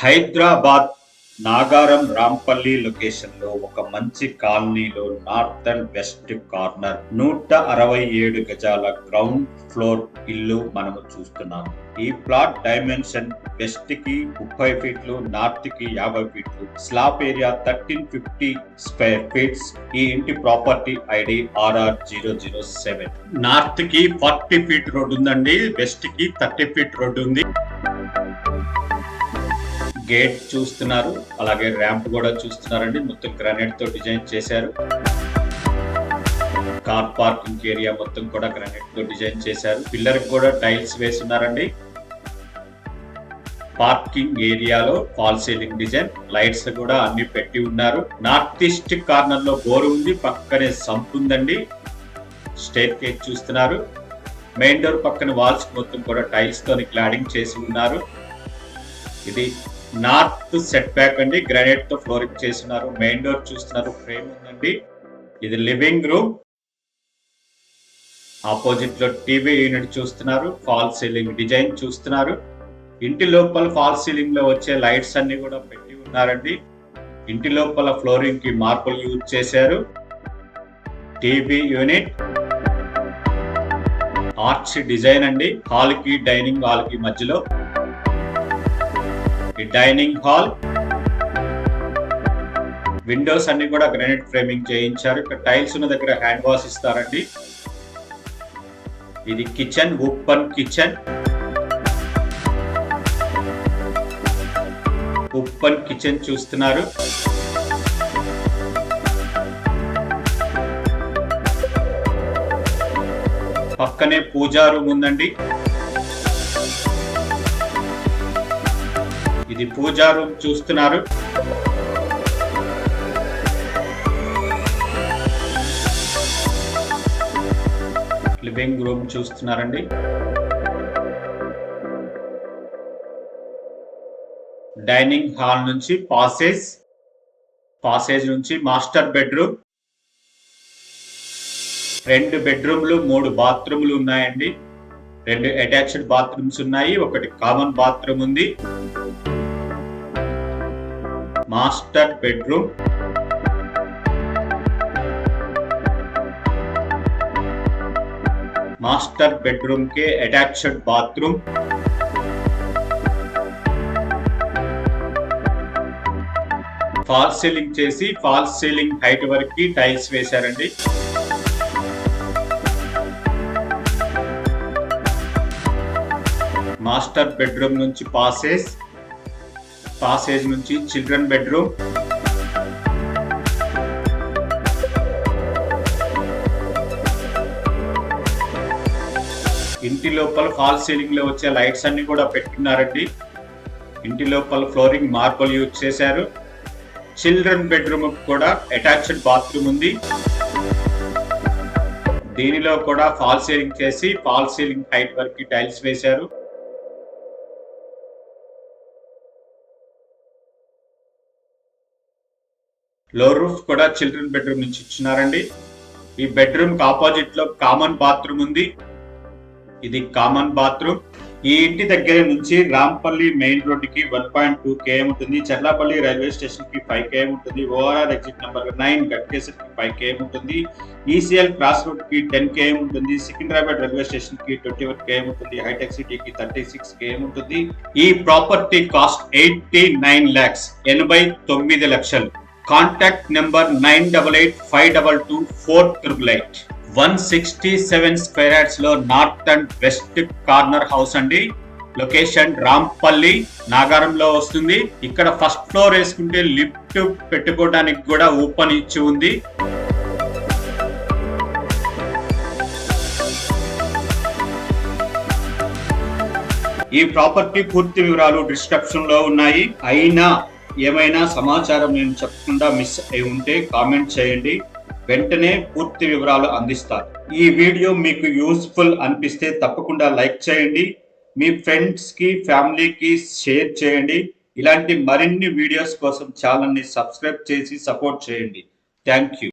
Hyderabad Nagaram Rampalli location లో ఒక మంచి కాలనీలో నార్త్ అండ్ వెస్ట్ కార్నర్ 167 గజాల గ్రౌండ్ ఫ్లోర్ ఇల్లు మనము చూస్తున్నాం. ఈ ప్లాట్ డైమెన్షన్ వెస్ట్ కి 30 ఫీట్లు, నార్త్ కి 50 ఫీట్లు, స్లాబ్ ఏరియా 1350 స్క్వేర్ ఫీట్స్. ఈ ఇంటి ప్రాపర్టీ ఐడి RR007. నార్త్ కి 40 ఫీట్ రోడ్ ఉందండి, వెస్ట్ కి 30 ఫీట్ రోడ్ ఉంది. గేట్ చూస్తున్నారు, అలాగే ర్యాంప్ కూడా చూస్తున్నారండి. మొత్తం గ్రానైట్ తో డిజైన్ చేశారు. కార్ పార్కింగ్ ఏరియా మొత్తం కూడా గ్రానైట్ తో డిజైన్ చేశారు. పిల్లర్ కూడా టైల్స్ వేస్తున్నారండి. పార్కింగ్ ఏరియాలో ఫాల్ సీలింగ్ డిజైన్, లైట్స్ కూడా అన్ని పెట్టి ఉన్నారు. నార్త్ ఈస్ట్ కార్నర్ లో బోర్ ఉంది, పక్కనే సంప్ ఉందండి. స్టేర్ కేజ్ చూస్తున్నారు. మెయిన్ డోర్ పక్కన వాల్స్ మొత్తం కూడా టైల్స్ తోని క్లాడింగ్ చేసి ఉన్నారు. ఇది నార్త్ సెట్ బ్యాక్ అండి, గ్రానైట్ తో ఫ్లోరింగ్ చేస్తున్నారు. మెయిన్ డోర్ చూస్తున్నారు, ఫ్రేమ్ ఉందండి. ఇది లివింగ్ రూమ్. ఆపోజిట్ లో టీవీ యూనిట్ చూస్తున్నారు. ఫాల్ సీలింగ్ డిజైన్ చూస్తున్నారు. ఇంటి లోపల ఫాల్ సీలింగ్ లో వచ్చే లైట్స్ అన్ని కూడా పెట్టి ఉన్నారండి. ఇంటి లోపల ఫ్లోరింగ్ కి మార్బుల్ యూజ్ చేశారు. టీవీ యూనిట్, ఆర్చ్ డిజైన్ అండి. హాల్ కి డైనింగ్ హాల్ కి మధ్యలో డైనింగ్ హాల్. విండోస్ అన్ని కూడా గ్రానైట్ ఫ్రేమింగ్ చేయించారు. ఇక్కడ టైల్స్ ఉన్న దగ్గర హ్యాండ్ వాష్ ఇస్తారండి. ఇది kitchen, open kitchen. Open kitchen చూస్తున్నారు. పక్కనే పూజా రూమ్ ఉందండి. ఇది పూజా రూమ్ చూస్తున్నారు. లివింగ్ రూమ్ చూస్తున్నారండి. డైనింగ్ హాల్ నుంచి పాసేజ్ నుంచి మాస్టర్ బెడ్రూమ్. 2 బెడ్రూమ్లు, 3 బాత్రూమ్లు ఉన్నాయండి. 2 అటాచ్డ్ బాత్రూమ్స్ ఉన్నాయి, ఒకటి కామన్ బాత్రూమ్ ఉంది. మాస్టర్ బెడ్రూమ్, మాస్టర్ బెడ్రూమ్ के अटैच्ड बाथरूम. ఫాల్ సీలింగ్ చేసి ఫాల్ సీలింగ్ హైట్ వరకు టైల్స్ వేశారండి. మాస్టర్ బెడ్రూమ్ నుంచి పాసేజ్ నుంచి చిల్డ్రన్ బెడ్రూమ్. ఇంటి లోపల ఫాల్ సీలింగ్ లో వచ్చే లైట్స్ అన్ని కూడా పెట్టుకున్నారండి. ఇంటి లోపల ఫ్లోరింగ్ మార్బుల్ యూజ్ చేశారు. చిల్డ్రన్ బెడ్రూమ్ కూడా అటాచ్డ్ బాత్రూమ్ ఉంది. దీనిలో కూడా ఫాల్ సీలింగ్ చేసి ఫాల్ సీలింగ్ హైట్ వరకు టైల్స్ వేశారు. లోవర్ రూఫ్ కూడా చిల్డ్రన్ బెడ్రూమ్ నుంచి ఇచ్చినారండి. ఈ బెడ్రూమ్ కి ఆపోజిట్ లో కామన్ బాత్రూమ్ ఉంది. ఇది కామన్ బాత్రూమ్. ఈ ఇంటి దగ్గర నుంచి రాంపల్లి మెయిన్ రోడ్ కి 1.2 km ఉంటుంది. చర్లాపల్లి రైల్వే స్టేషన్ కి 5 km ఉంటుంది. ఓఆర్ఆర్ ఎగ్జిట్ నెంబర్ 9 గట్కేసర్ కి 5 km ఉంటుంది. ఈసీఎల్ క్రాస్ రోడ్ కి 10 km ఉంటుంది. సికింద్రాబాద్ రైల్వే స్టేషన్ కి 21 km ఉంటుంది. హైటెక్ సిటీ కి 36 km ఉంటుంది. ఈ ప్రాపర్టీ కాస్ట్ 89 lakhs, 89 లక్షలు. Contact number 9885224888. 167 స్క్వేర్ యార్డ్స్ లో north and west corner house అండి. లొకేషన్ రాంపల్లి, నాగారంలో వస్తుంది. ఇక్కడ ఫస్ట్ ఫ్లోర్ వేసుకుంటే లిఫ్ట్ పెట్టుకోవడానికి కూడా ఓపెన్ ఇచ్చి ఉంది. ఈ ప్రాపర్టీ పూర్తి వివరాలు డిస్క్రిప్షన్ లో ఉన్నాయి. అయినా ఏమైనా సమాచారం నేను చెప్పకుండా మిస్ అయి ఉంటే కామెంట్ చేయండి, వెంటనే పూర్తి వివరాలు అందిస్తారు. ఈ వీడియో మీకు యూస్ఫుల్ అనిపిస్తే తప్పకుండా లైక్ చేయండి, మీ ఫ్రెండ్స్ కి ఫ్యామిలీకి షేర్ చేయండి. ఇలాంటి మరిన్ని వీడియోస్ కోసం ఛానల్ ని సబ్స్క్రైబ్ చేసి సపోర్ట్ చేయండి. Thank you.